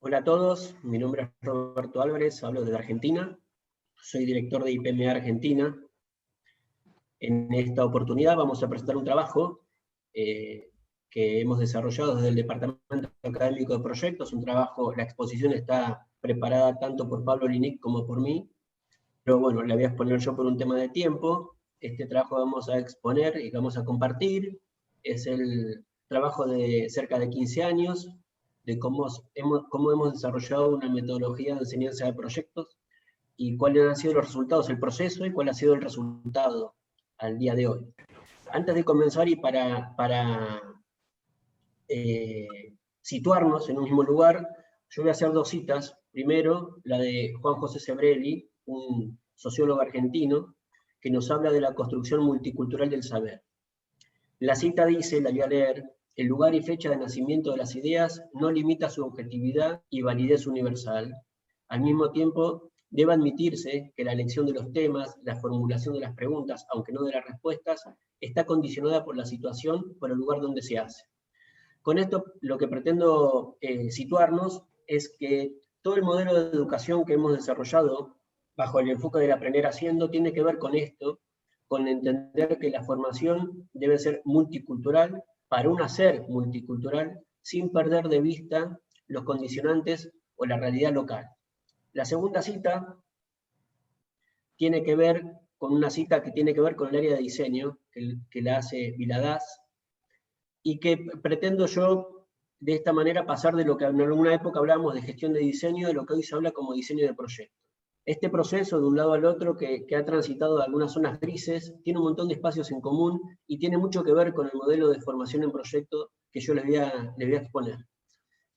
Hola a todos, mi nombre es Roberto Álvarez, hablo desde Argentina, soy director de IPMA Argentina. En esta oportunidad vamos a presentar un trabajo que hemos desarrollado desde el Departamento Académico de Proyectos, un trabajo, la exposición está preparada tanto por Pablo Linic como por mí, pero bueno, la voy a exponer yo por un tema de tiempo. Este trabajo vamos a exponer y vamos a compartir, es el trabajo de cerca de 15 años, de cómo hemos desarrollado una metodología de enseñanza de proyectos y cuáles han sido los resultados, el proceso y cuál ha sido el resultado al día de hoy. Antes de comenzar y para situarnos en un mismo lugar, yo voy a hacer dos citas. Primero, la de Juan José Sebrelli, un sociólogo argentino, que nos habla de la construcción multicultural del saber. La cita dice, la voy a leer: el lugar y fecha de nacimiento de las ideas no limita su objetividad y validez universal. Al mismo tiempo, debe admitirse que la elección de los temas, la formulación de las preguntas, aunque no de las respuestas, está condicionada por la situación, por el lugar donde se hace. Con esto lo que pretendo situarnos es que todo el modelo de educación que hemos desarrollado bajo el enfoque del aprender haciendo tiene que ver con esto, con entender que la formación debe ser multicultural para un hacer multicultural sin perder de vista los condicionantes o la realidad local. La segunda cita tiene que ver con una cita que tiene que ver con el área de diseño, que la hace Viladás, y que pretendo yo de esta manera pasar de lo que en alguna época hablábamos de gestión de diseño, de lo que hoy se habla como diseño de proyecto. Este proceso de un lado al otro que ha transitado algunas zonas grises, tiene un montón de espacios en común y tiene mucho que ver con el modelo de formación en proyecto que yo les voy a exponer.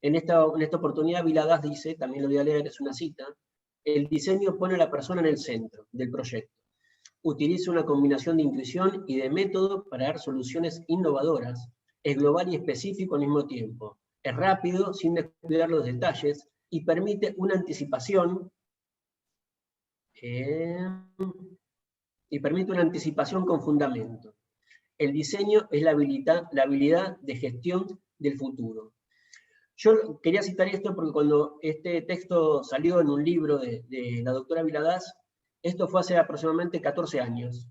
En esta oportunidad Viladás dice, también lo voy a leer, es una cita: el diseño pone a la persona en el centro del proyecto. Utiliza una combinación de intuición y de método para dar soluciones innovadoras. Es global y específico al mismo tiempo. Es rápido, sin descuidar los detalles, y permite una anticipación con fundamento. El diseño es la habilidad de gestión del futuro. Yo quería citar esto porque cuando este texto salió en un libro de la doctora Viladás, esto fue hace aproximadamente 14 años.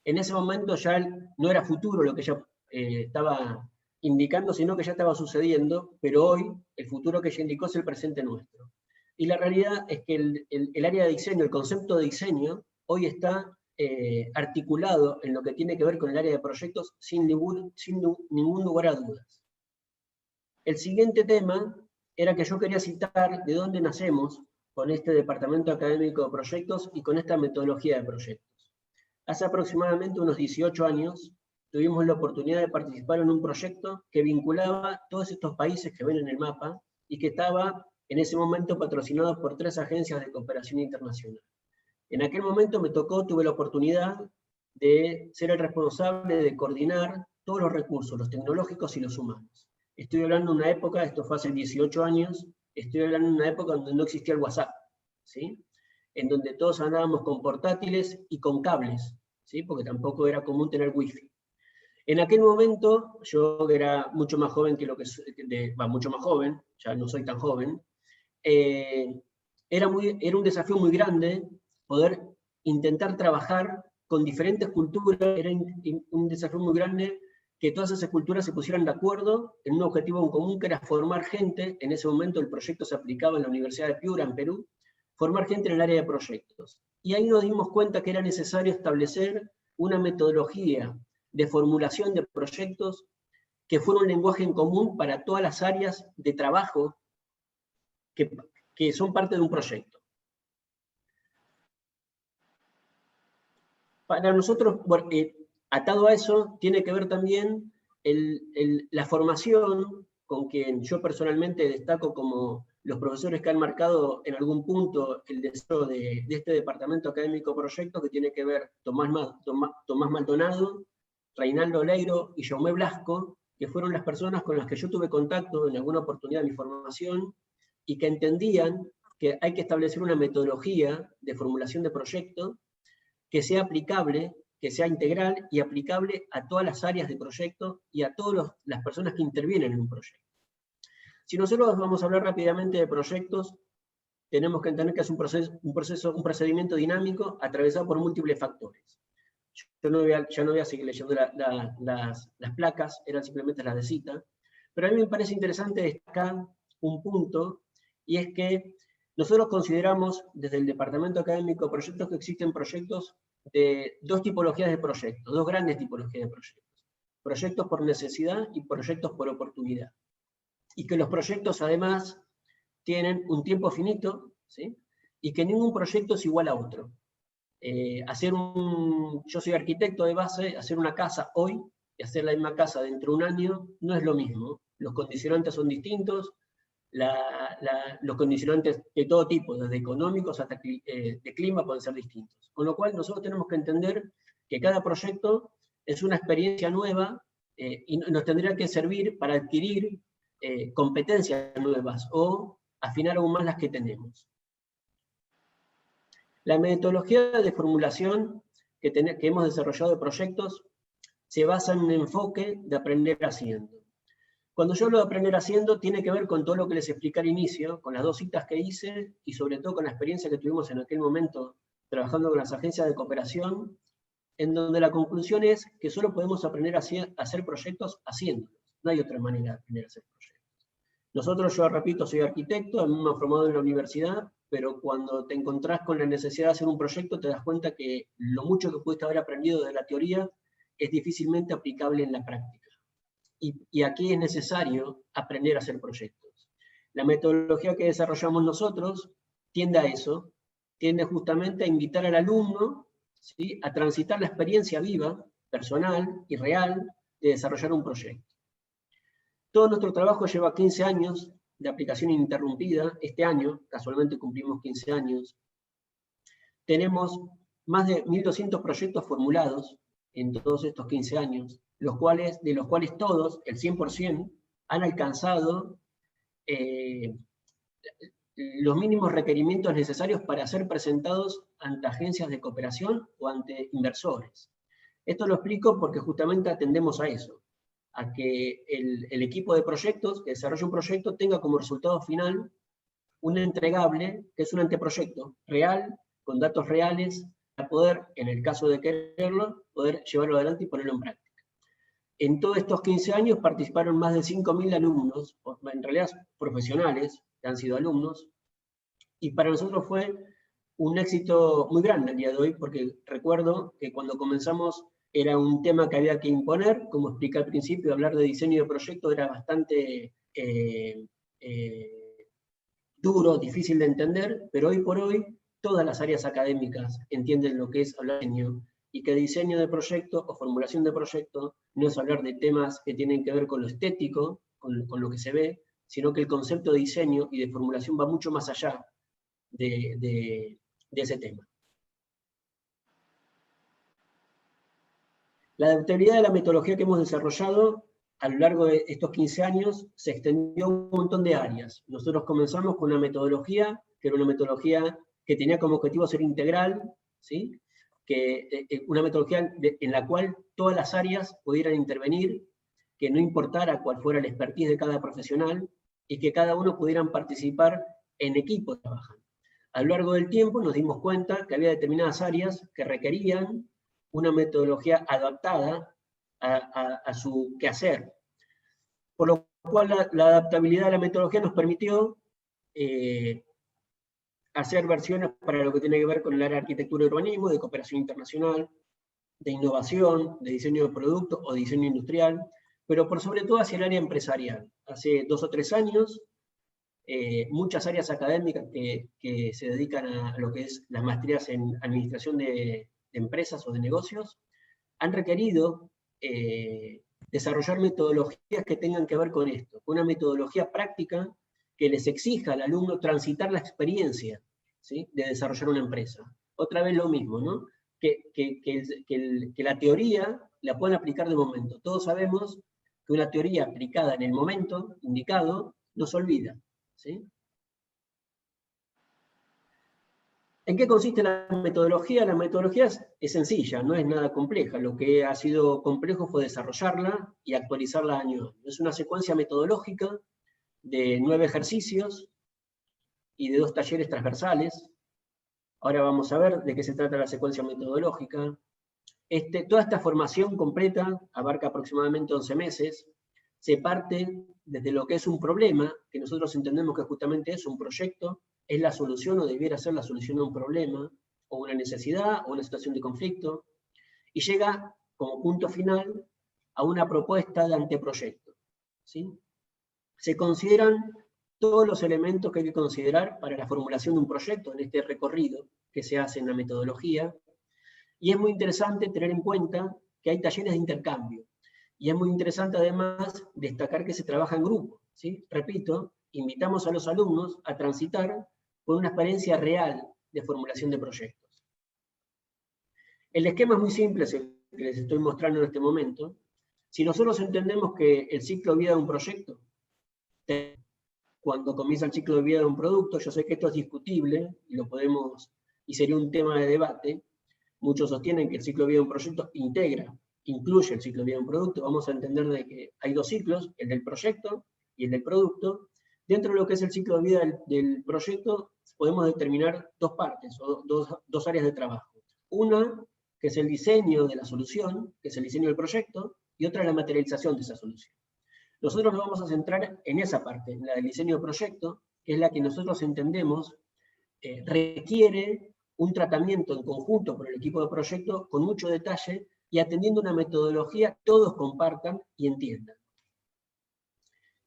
En ese momento ya no era futuro lo que ella estaba indicando, sino que ya estaba sucediendo, pero hoy el futuro que ella indicó es el presente nuestro. Y la realidad es que el área de diseño, el concepto de diseño, hoy está articulado en lo que tiene que ver con el área de proyectos sin ningún lugar a dudas. El siguiente tema era que yo quería citar de dónde nacemos con este Departamento Académico de Proyectos y con esta metodología de proyectos. Hace aproximadamente unos 18 años tuvimos la oportunidad de participar en un proyecto que vinculaba todos estos países que ven en el mapa y que estaba en ese momento patrocinado por 3 agencias de cooperación internacional. En aquel momento tuve la oportunidad de ser el responsable de coordinar todos los recursos, los tecnológicos y los humanos. Estoy hablando de una época, esto fue hace 18 años, estoy hablando de una época donde no existía el WhatsApp, ¿sí? En donde todos andábamos con portátiles y con cables, ¿sí? Porque tampoco era común tener wifi. En aquel momento, yo era mucho más joven que mucho más joven, ya no soy tan joven, era un desafío muy grande poder intentar trabajar con diferentes culturas, era un desafío muy grande que todas esas culturas se pusieran de acuerdo en un objetivo en común, que era formar gente. En ese momento el proyecto se aplicaba en la Universidad de Piura, en Perú, formar gente en el área de proyectos. Y ahí nos dimos cuenta que era necesario establecer una metodología de formulación de proyectos que fuera un lenguaje en común para todas las áreas de trabajo que son parte de un proyecto. Para nosotros, atado a eso, tiene que ver también la formación, con quien yo personalmente destaco como los profesores que han marcado en algún punto el deseo de este Departamento Académico Proyectos, que tiene que ver Tomás Maldonado, Reinaldo Oleiro y Jaume Blasco, que fueron las personas con las que yo tuve contacto en alguna oportunidad de mi formación, y que entendían que hay que establecer una metodología de formulación de proyecto que sea aplicable, que sea integral y aplicable a todas las áreas de proyecto y a todas las personas que intervienen en un proyecto. Si nosotros vamos a hablar rápidamente de proyectos, tenemos que entender que es un procedimiento dinámico atravesado por múltiples factores. Yo no voy a seguir leyendo las placas, eran simplemente las de cita, pero a mí me parece interesante destacar un punto, y es que nosotros consideramos desde el Departamento Académico de Proyectos que existen proyectos de dos tipologías de proyectos, dos grandes tipologías de proyectos. Proyectos por necesidad y proyectos por oportunidad. Y que los proyectos además tienen un tiempo finito, ¿sí? Y que ningún proyecto es igual a otro. Yo soy arquitecto de base, hacer una casa hoy y hacer la misma casa dentro de un año no es lo mismo. Los condicionantes son distintos, los condicionantes de todo tipo, desde económicos hasta de clima, pueden ser distintos. Con lo cual nosotros tenemos que entender que cada proyecto es una experiencia nueva y nos tendría que servir para adquirir competencias nuevas o afinar aún más las que tenemos. La metodología de formulación que hemos desarrollado de proyectos se basa en un enfoque de aprender haciendo. Cuando yo hablo de aprender haciendo, tiene que ver con todo lo que les expliqué al inicio, con las dos citas que hice y sobre todo con la experiencia que tuvimos en aquel momento trabajando con las agencias de cooperación, en donde la conclusión es que solo podemos aprender a hacer proyectos haciéndolos. No hay otra manera de aprender a hacer proyectos. Nosotros, yo repito, soy arquitecto, a mí me he formado en la universidad, pero cuando te encontrás con la necesidad de hacer un proyecto, te das cuenta que lo mucho que pudiste haber aprendido de la teoría es difícilmente aplicable en la práctica. Y aquí es necesario aprender a hacer proyectos. La metodología que desarrollamos nosotros tiende a eso, tiende justamente a invitar al alumno, ¿sí?, a transitar la experiencia viva, personal y real de desarrollar un proyecto. Todo nuestro trabajo lleva 15 años de aplicación ininterrumpida. Este año, casualmente cumplimos 15 años. Tenemos más de 1.200 proyectos formulados en todos estos 15 años, de los cuales todos, el 100%, han alcanzado los mínimos requerimientos necesarios para ser presentados ante agencias de cooperación o ante inversores. Esto lo explico porque justamente atendemos a eso, a que el equipo de proyectos que desarrolla un proyecto tenga como resultado final un entregable, que es un anteproyecto real, con datos reales, para poder, en el caso de quererlo, poder llevarlo adelante y ponerlo en práctica. En todos estos 15 años participaron más de 5.000 alumnos, en realidad profesionales, que han sido alumnos, y para nosotros fue un éxito muy grande el día de hoy, porque recuerdo que cuando comenzamos era un tema que había que imponer, como expliqué al principio, hablar de diseño de proyecto era bastante duro, difícil de entender, pero hoy por hoy todas las áreas académicas entienden lo que es hablar de diseño, y que diseño de proyecto o formulación de proyecto no es hablar de temas que tienen que ver con lo estético, con lo que se ve, sino que el concepto de diseño y de formulación va mucho más allá de ese tema. La adaptabilidad de la metodología que hemos desarrollado a lo largo de estos 15 años se extendió a un montón de áreas. Nosotros comenzamos con una metodología que era una metodología que tenía como objetivo ser integral, ¿sí?, una metodología en la cual todas las áreas pudieran intervenir, que no importara cuál fuera el expertise de cada profesional y que cada uno pudieran participar en equipo trabajando. A lo largo del tiempo nos dimos cuenta que había determinadas áreas que requerían una metodología adaptada a su quehacer. Por lo cual la adaptabilidad de la metodología nos permitió hacer versiones para lo que tiene que ver con el área de arquitectura y urbanismo, de cooperación internacional, de innovación, de diseño de producto o diseño industrial, pero por sobre todo hacia el área empresarial. Hace 2 o 3 años, muchas áreas académicas que se dedican a lo que es las maestrías en administración de empresas o de negocios, han requerido desarrollar metodologías que tengan que ver con esto, una metodología práctica que les exija al alumno transitar la experiencia, ¿sí?, de desarrollar una empresa. Otra vez lo mismo, ¿no? Que la teoría la pueden aplicar de momento. Todos sabemos que una teoría aplicada en el momento indicado no se olvida, ¿sí? ¿En qué consiste la metodología? La metodología es sencilla, no es nada compleja. Lo que ha sido complejo fue desarrollarla y actualizarla año a año. Es una secuencia metodológica de 9 ejercicios y de 2 talleres transversales. Ahora vamos a ver de qué se trata la secuencia metodológica. Toda esta formación completa abarca aproximadamente 11 meses. Se parte desde lo que es un problema, que nosotros entendemos que justamente es un proyecto, es la solución o debiera ser la solución a un problema, o una necesidad, o una situación de conflicto, y llega como punto final a una propuesta de anteproyecto, ¿sí? Se consideran todos los elementos que hay que considerar para la formulación de un proyecto en este recorrido que se hace en la metodología, y es muy interesante tener en cuenta que hay talleres de intercambio, y es muy interesante además destacar que se trabaja en grupo, ¿sí? Repito, invitamos a los alumnos a transitar por una experiencia real de formulación de proyectos. El esquema es muy simple, es el que les estoy mostrando en este momento. Si nosotros entendemos que el ciclo de vida de un proyecto, cuando comienza el ciclo de vida de un producto, yo sé que esto es discutible y sería un tema de debate. Muchos sostienen que el ciclo de vida de un proyecto incluye el ciclo de vida de un producto. Vamos a entender de que hay 2 ciclos, el del proyecto y el del producto. Dentro de lo que es el ciclo de vida del proyecto, podemos determinar 2 partes o dos áreas de trabajo. Una, que es el diseño de la solución, que es el diseño del proyecto, y otra, la materialización de esa solución. Nosotros nos vamos a centrar en esa parte, en la del diseño del proyecto, que es la que nosotros entendemos requiere un tratamiento en conjunto por el equipo de proyecto con mucho detalle y atendiendo una metodología que todos compartan y entiendan.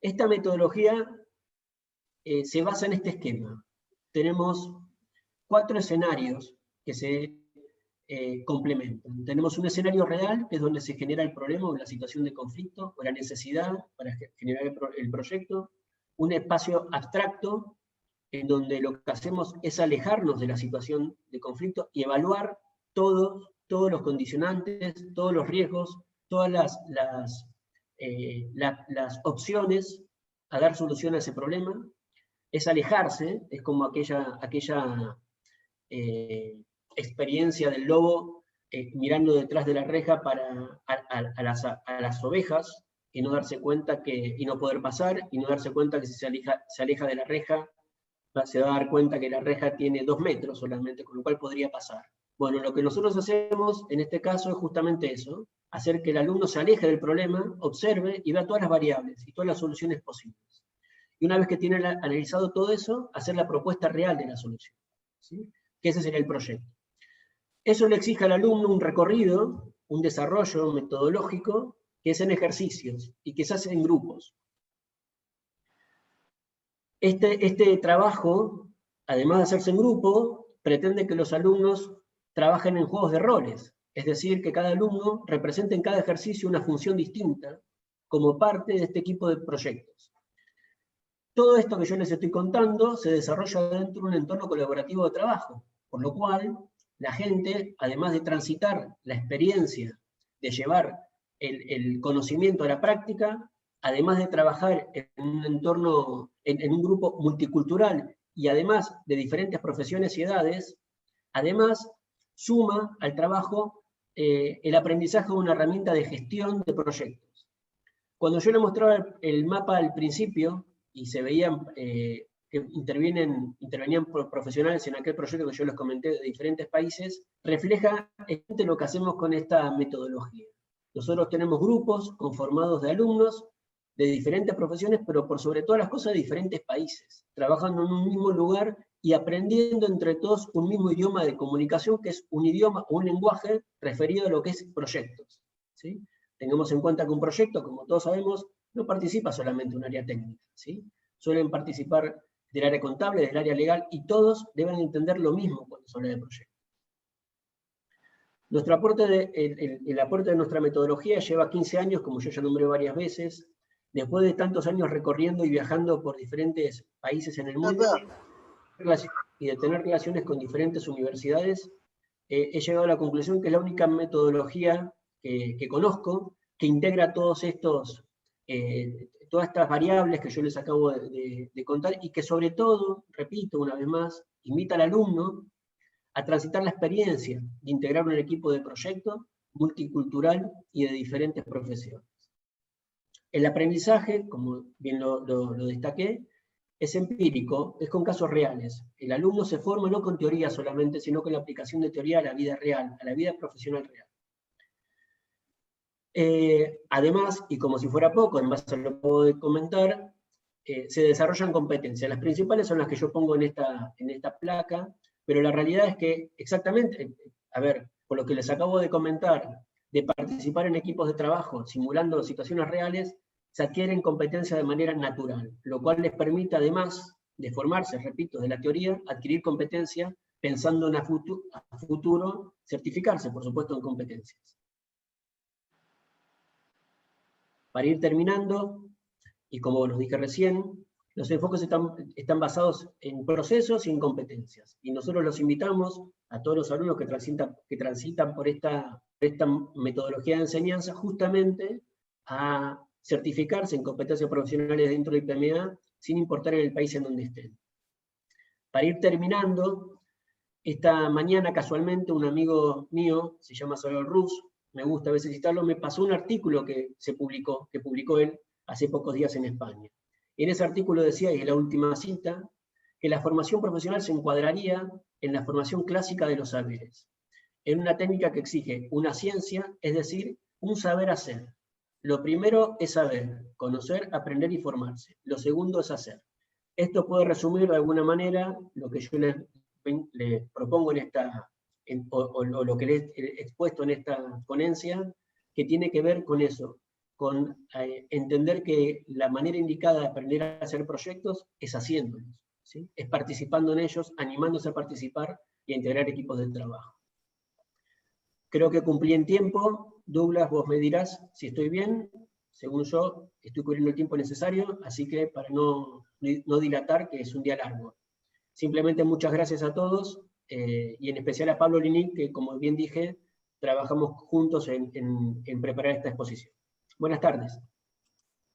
Esta metodología se basa en este esquema. Tenemos 4 escenarios que se complementan. Tenemos un escenario real, que es donde se genera el problema o la situación de conflicto o la necesidad para generar el proyecto. Un espacio abstracto, en donde lo que hacemos es alejarnos de la situación de conflicto y evaluar todos los condicionantes, todos los riesgos, todas las opciones a dar solución a ese problema. Es alejarse, es como aquella experiencia del lobo mirando detrás de la reja a las ovejas y no darse cuenta y no poder pasar, y no darse cuenta que si se aleja de la reja, se va a dar cuenta que la reja tiene 2 metros solamente, con lo cual podría pasar. Bueno, lo que nosotros hacemos en este caso es justamente eso, hacer que el alumno se aleje del problema, observe y vea todas las variables y todas las soluciones posibles. Y una vez que tiene analizado todo eso, hacer la propuesta real de la solución, ¿sí? Que ese sería el proyecto. Eso le exige al alumno un recorrido, un desarrollo metodológico, que es en ejercicios y que se hace en grupos. Este trabajo, además de hacerse en grupo, pretende que los alumnos trabajen en juegos de roles, es decir, que cada alumno represente en cada ejercicio una función distinta como parte de este equipo de proyectos. Todo esto que yo les estoy contando se desarrolla dentro de un entorno colaborativo de trabajo, por lo cual la gente, además de transitar la experiencia de llevar el conocimiento a la práctica, además de trabajar en un entorno, en un grupo multicultural y además de diferentes profesiones y edades, además suma al trabajo el aprendizaje de una herramienta de gestión de proyectos. Cuando yo le mostraba el mapa al principio y se veían que intervenían profesionales en aquel proyecto que yo les comenté de diferentes países, refleja lo que hacemos con esta metodología. Nosotros tenemos grupos conformados de alumnos de diferentes profesiones, pero por sobre todas las cosas de diferentes países, trabajando en un mismo lugar y aprendiendo entre todos un mismo idioma de comunicación, que es un idioma o un lenguaje referido a lo que es proyectos, ¿sí? Tengamos en cuenta que un proyecto, como todos sabemos, no participa solamente un área técnica, ¿sí? Suelen participar del área contable, del área legal, y todos deben entender lo mismo cuando se habla de proyectos. El aporte de nuestra metodología lleva 15 años, como yo ya nombré varias veces. Después de tantos años recorriendo y viajando por diferentes países en el mundo y de tener relaciones con diferentes universidades, he llegado a la conclusión que es la única metodología que conozco que integra todas estas variables que yo les acabo de contar y que sobre todo, repito una vez más, invita al alumno a transitar la experiencia de integrar un equipo de proyecto multicultural y de diferentes profesiones. El aprendizaje, como bien lo destaqué, es empírico, es con casos reales. El alumno se forma no con teoría solamente, sino con la aplicación de teoría a la vida real, a la vida profesional real. Además, y como si fuera poco, en base a lo que acabo de comentar, se desarrollan competencias. Las principales son las que yo pongo en esta placa, pero la realidad es que exactamente, a ver, por lo que les acabo de comentar, de participar en equipos de trabajo simulando situaciones reales, se adquieren competencias de manera natural, lo cual les permite, además de formarse, repito, de la teoría, adquirir competencia pensando en a futuro, certificarse, por supuesto, en competencias. Para ir terminando, y como los dije recién, los enfoques están basados en procesos y en competencias. Y nosotros los invitamos a todos los alumnos que transitan por esta metodología de enseñanza justamente a certificarse en competencias profesionales dentro del IPMA, sin importar en el país en donde estén. Para ir terminando, esta mañana casualmente un amigo mío, se llama Salvador Ruz, me gusta a veces citarlo, me pasó un artículo que publicó él hace pocos días en España. En ese artículo decía, y es la última cita, que la formación profesional se encuadraría en la formación clásica de los saberes, en una técnica que exige una ciencia, es decir, un saber hacer. Lo primero es saber, conocer, aprender y formarse. Lo segundo es hacer. Esto puede resumir de alguna manera lo que yo les propongo o lo que les he expuesto en esta ponencia, que tiene que ver con eso, con entender que la manera indicada de aprender a hacer proyectos es haciéndolos, ¿sí? Es participando en ellos, animándose a participar y a integrar equipos de trabajo. Creo que cumplí en tiempo. Douglas, vos me dirás si estoy bien. Según yo, estoy cubriendo el tiempo necesario, así que para no dilatar, que es un día largo. Simplemente muchas gracias a todos, y en especial a Pablo Linic, que como bien dije, trabajamos juntos en preparar esta exposición. Buenas tardes.